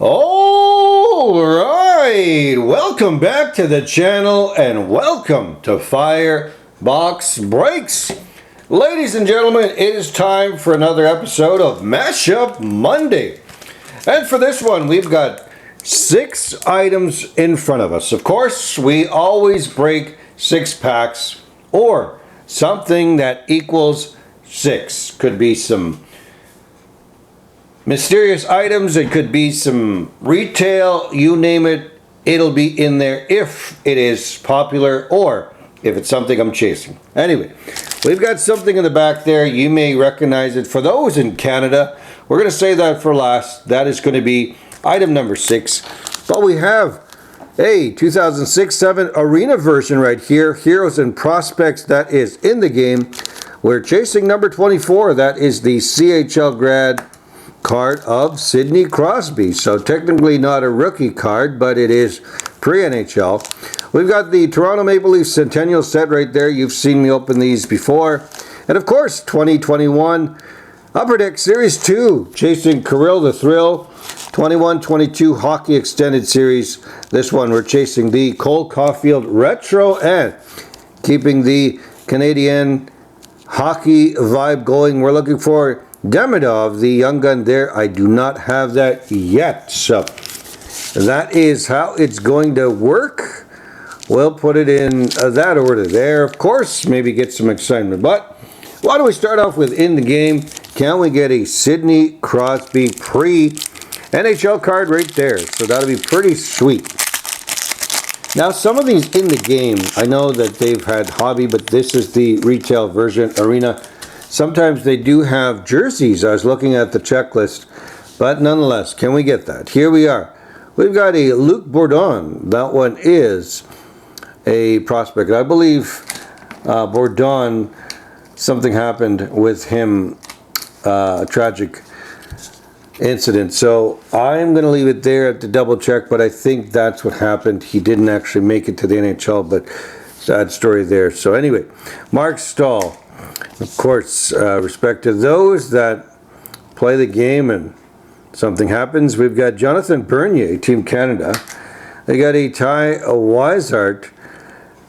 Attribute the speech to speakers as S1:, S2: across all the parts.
S1: Alright, welcome back to the channel and welcome to Fire Box Breaks. Ladies and gentlemen, it is time for another episode of Mashup Monday. And for this one, we've got 6 items in front of us. Of course, we always break 6 packs or something that equals 6. Could be some mysterious items, it could be some retail, you name it, it'll be in there if it is popular or if it's something I'm chasing. Anyway, we've got something in the back there. You may recognize it. For those in Canada, we're going to say that for last. That is going to be item number 6. But we have a 2006-07 Arena version right here. Heroes and Prospects, that is in the game. We're chasing number 24. That is the CHL grad card of Sidney Crosby. So technically not a rookie card, but it is pre-NHL. We've got the Toronto Maple Leafs Centennial set right there. You've seen me open these before. And of course, 2021 Upper Deck Series 2, chasing Kirill the Thrill. 21-22 Hockey Extended Series. This one we're chasing the Cole Caulfield Retro and keeping the Canadian hockey vibe going. We're looking for Demidov, the young gun there. I do not have that yet. So that is how it's going to work. We'll put it in that order there. Of course, maybe get some excitement. But why don't we start off with in the game? Can we get a Sidney Crosby pre-NHL card right there? So that'll be pretty sweet. Now, some of these in the game, I know that they've had hobby, but this is the retail version, Arena. Sometimes they do have jerseys. I was looking at the checklist, but nonetheless, can we get that? Here we are. We've got a Luc Bourdon. That one is a prospect. I believe Bourdon, something happened with him, a tragic incident. So I'm going to leave it there to double check, but I think that's what happened. He didn't actually make it to the NHL, but sad story there. So anyway, Mark Stahl. Of course, respect to those that play the game and something happens. We've got Jonathan Bernier, Team Canada. They got a Ty Weishart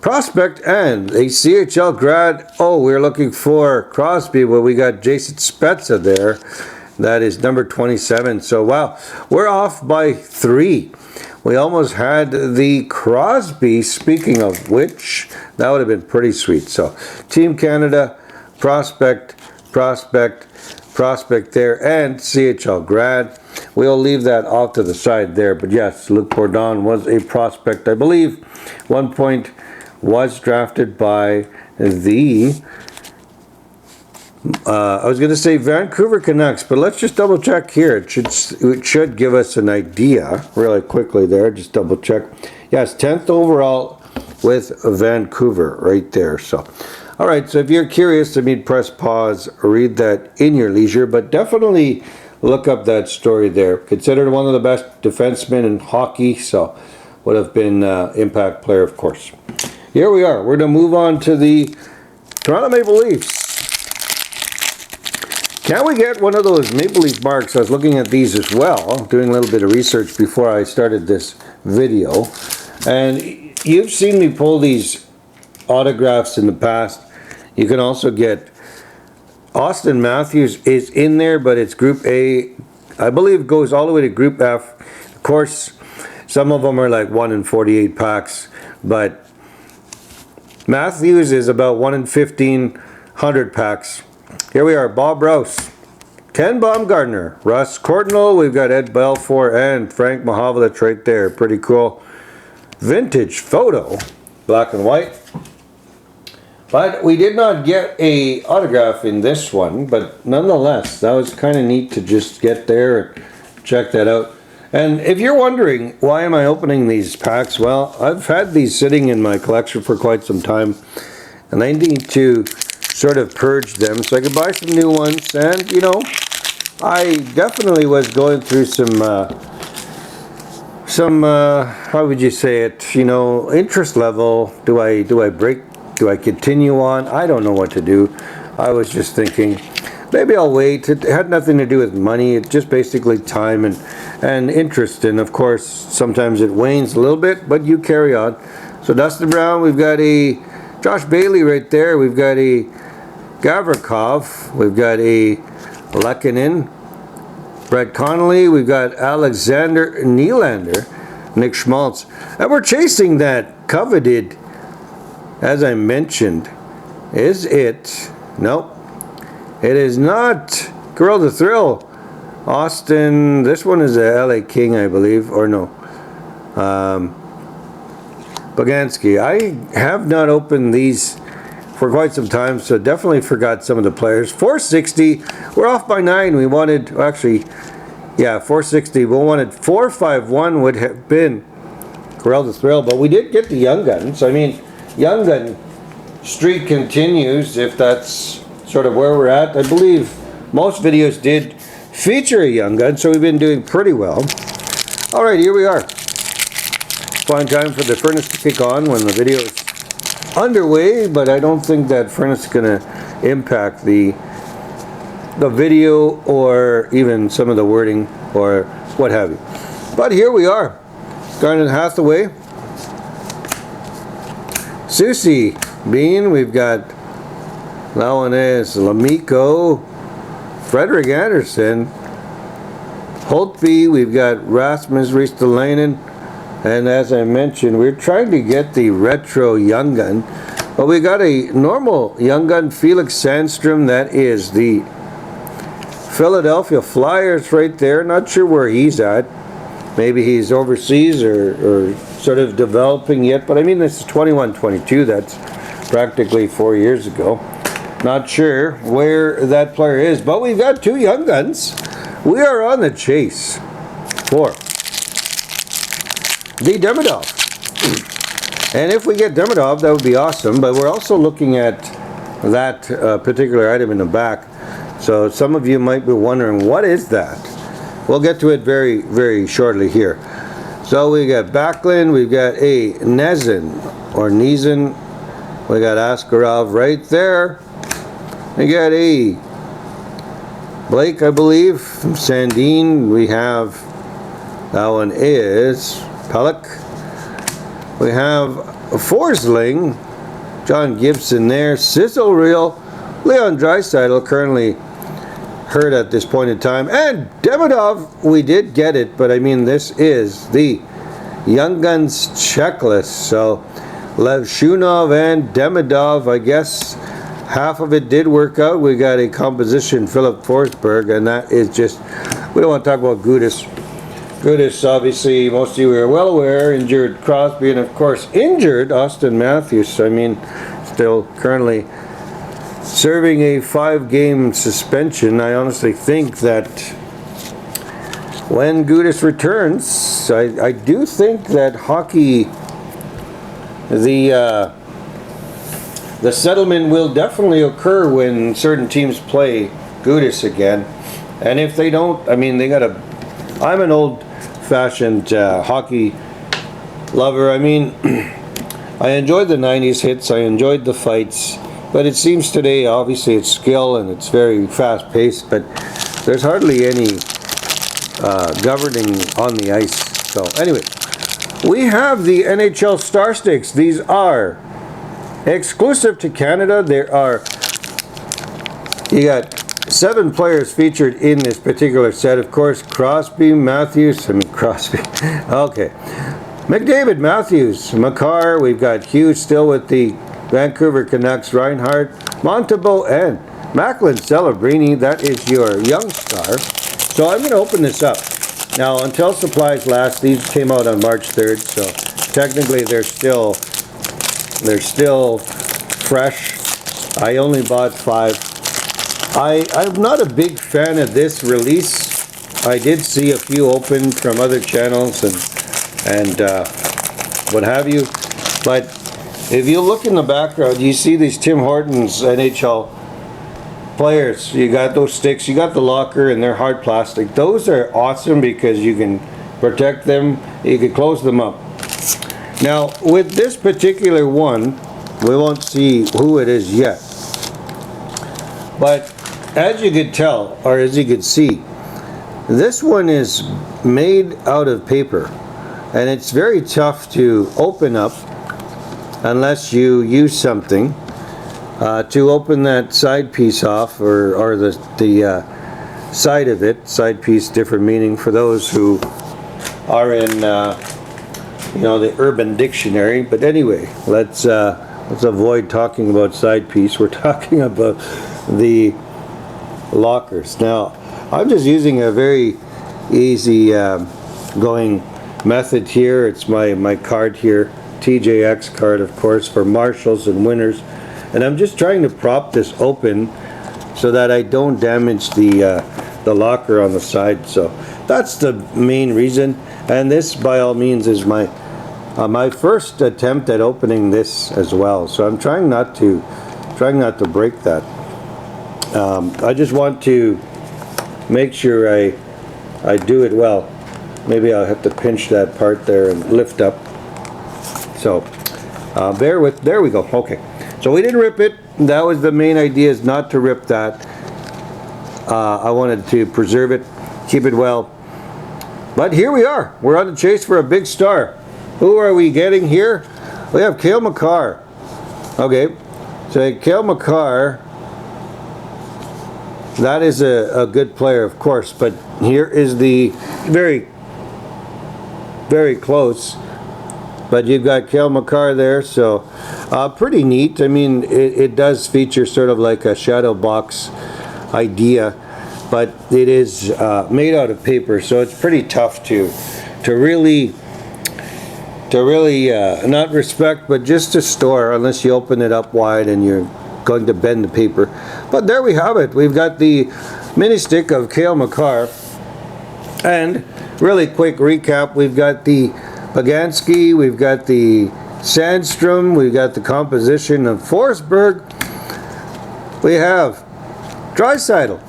S1: prospect and a CHL grad. Oh, we're looking for Crosby. Well, we got Jason Spezza there. That is number 27. So, wow, we're off by 3. We almost had the Crosby, speaking of which, that would have been pretty sweet. So, Team Canada, prospect there, and CHL grad. We'll leave that off to the side there. But yes, Luc Bourdon was a prospect. I believe 1 point was drafted by the I was going to say Vancouver Canucks, but let's just double check here. It should give us an idea really quickly there. Just double check. Yes, 10th overall with Vancouver right there. So, all right. So if you're curious, press pause, read that in your leisure, but definitely look up that story there. Considered one of the best defensemen in hockey, so would have been impact player, of course. Here we are. We're going to move on to the Toronto Maple Leafs. Can we get one of those Maple Leaf marks? I was looking at these as well, doing a little bit of research before I started this video. And you've seen me pull these autographs in the past. You can also get Austin Matthews is in there, but it's Group A. I believe it goes all the way to Group F. Of course, some of them are like 1 in 48 packs, but Matthews is about 1 in 1,500 packs. Here we are, Bob Rouse, Ken Baumgartner, Russ Cordinal, we've got Ed Belfour and Frank Mahovlich right there. Pretty cool. Vintage photo, black and white. But we did not get a autograph in this one, but nonetheless, that was kind of neat to just get there and check that out. And if you're wondering, why am I opening these packs? Well, I've had these sitting in my collection for quite some time, and I need to sort of purge them so I could buy some new ones. And you know, I definitely was going through some how would you say it, you know, interest level. Do I break? Do I continue on? I don't know what to do. I was just thinking maybe I'll wait. It had nothing to do with money. It's just basically time and interest. And of course, sometimes it wanes a little bit, but you carry on. So Dustin Brown, we've got a Josh Bailey right there. We've got a Gavrikov. We've got a Lehkonen. Brett Connolly. We've got Alexander Nylander. Nick Schmaltz. And we're chasing that coveted, as I mentioned. Is it? Nope. It is not Girl the Thrill. Austin. This one is a LA King, I believe. Or no. Boganski. I have not opened these for quite some time, so definitely forgot some of the players. 460. We're off by 9. We wanted, actually, yeah, 460. We wanted 451 would have been Corral the Thrill, but we did get the Young Guns. I mean, Young Gun streak continues, if that's sort of where we're at. I believe most videos did feature a Young Gun, so we've been doing pretty well. All right, here we are. Fine time for the furnace to kick on when the video is underway, but I don't think that furnace is going to impact the video or even some of the wording or what have you. But here we are. Garnet Hathaway. Susie Bean. We've got Laones Lamico. Frederick Anderson. Holtby. We've got Rasmus Ristolainen. And as I mentioned, we're trying to get the retro Young Gun. But we got a normal Young Gun, Felix Sandstrom. That is the Philadelphia Flyers right there. Not sure where he's at. Maybe he's overseas or sort of developing yet. But I mean, this is 21-22. That's practically 4 years ago. Not sure where that player is. But we've got 2 Young Guns. We are on the chase for the Demidov. And if we get Demidov, that would be awesome. But we're also looking at that particular item in the back. So some of you might be wondering, what is that? We'll get to it very, very shortly here. So we got Backlund. We've got a Nezin or Nezin. We got Askarov right there. We got a Blake, I believe, from Sandine. We have, that one is Pellick. We have Forsling, John Gibson there, Sizzle Reel, Leon Draisaitl, currently hurt at this point in time, and Demidov. We did get it, but I mean, this is the Young Guns checklist. So Levshunov and Demidov, I guess half of it did work out. We got a composition, Philip Forsberg, and that is just, we don't want to talk about Gudis. Gudis, obviously, most of you are well aware, injured Crosby, and of course, injured Austin Matthews. I mean, still currently serving a 5-game suspension. I honestly think that when Gudis returns, I do think that hockey, the settlement will definitely occur when certain teams play Gudis again. And if they don't, I mean, they gotta, I'm an old-fashioned hockey lover. I mean, I enjoyed the 90s hits, I enjoyed the fights, but it seems today, obviously, it's skill and it's very fast-paced, but there's hardly any governing on the ice. So, anyway, we have the NHL Star Sticks. These are exclusive to Canada. There are, you got 7 players featured in this particular set. Of course, Crosby, Matthews, okay. McDavid, Matthews, Makar, we've got Hughes still with the Vancouver Canucks, Reinhardt, Montembeault, and Macklin Celebrini. That is your young star. So I'm going to open this up. Now, until supplies last, these came out on March 3rd, so technically they're still fresh. I only bought 5. I'm not a big fan of this release. I did see a few open from other channels and what have you, but if you look in the background, you see these Tim Hortons NHL players. You got those sticks, you got the locker, and they're hard plastic. Those are awesome because you can protect them, you can close them up. Now, with this particular one, we won't see who it is yet. But as you could tell, or as you could see, this one is made out of paper, and it's very tough to open up unless you use something to open that side piece off, or the side of it. Side piece, different meaning for those who are in you know, the Urban Dictionary. But anyway, let's avoid talking about side piece. We're talking about the lockers. Now, I'm just using a very easy going method here. It's my card here, TJX card, of course, for Marshalls and Winners, and I'm just trying to prop this open so that I don't damage the locker on the side. So that's the main reason. And this, by all means, is my first attempt at opening this as well. So I'm trying not to break that. I just want to make sure I do it well. Maybe I'll have to pinch that part there and lift up. So there we go. Okay, so we didn't rip it. That was the main idea, is not to rip that. I wanted to preserve it, keep it well. But here we are. We're on the chase for a big star. Who are we getting here? We have Cale Makar. Okay, so Cale Makar, that is a good player, of course, but here is the very, very close. But you've got Cale Makar there, so pretty neat. I mean, it does feature sort of like a shadow box idea, but it is made out of paper, so it's pretty tough to really not respect, but just to store, unless you open it up wide and you're going to bend the paper. But there we have it. We've got the mini stick of Cale Makar, and really quick recap, we've got the Paganski, we've got the Sandstrom, we've got the composition of Forsberg, we have Draisaitl,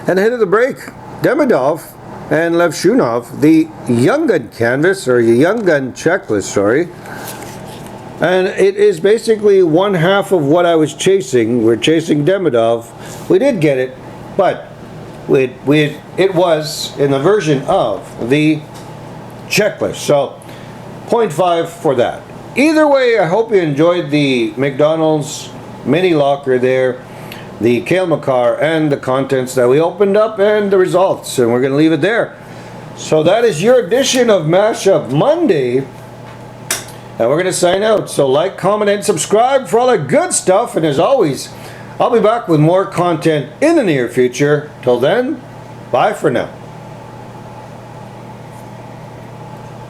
S1: and ahead of the break, Demidov and Levshunov, the Young Gun canvas, or Young Gun checklist, sorry. And it is basically one half of what I was chasing. We're chasing Demidov. We did get it, but it was in the version of the checklist. So 0.5 for that. Either way, I hope you enjoyed the McDonald's mini locker there, the Cale Makar, and the contents that we opened up and the results, and we're going to leave it there. So that is your edition of Mashup Monday, and we're going to sign out. So like, comment, and subscribe for all that good stuff, and as always, I'll be back with more content in the near future. Till then, bye for now.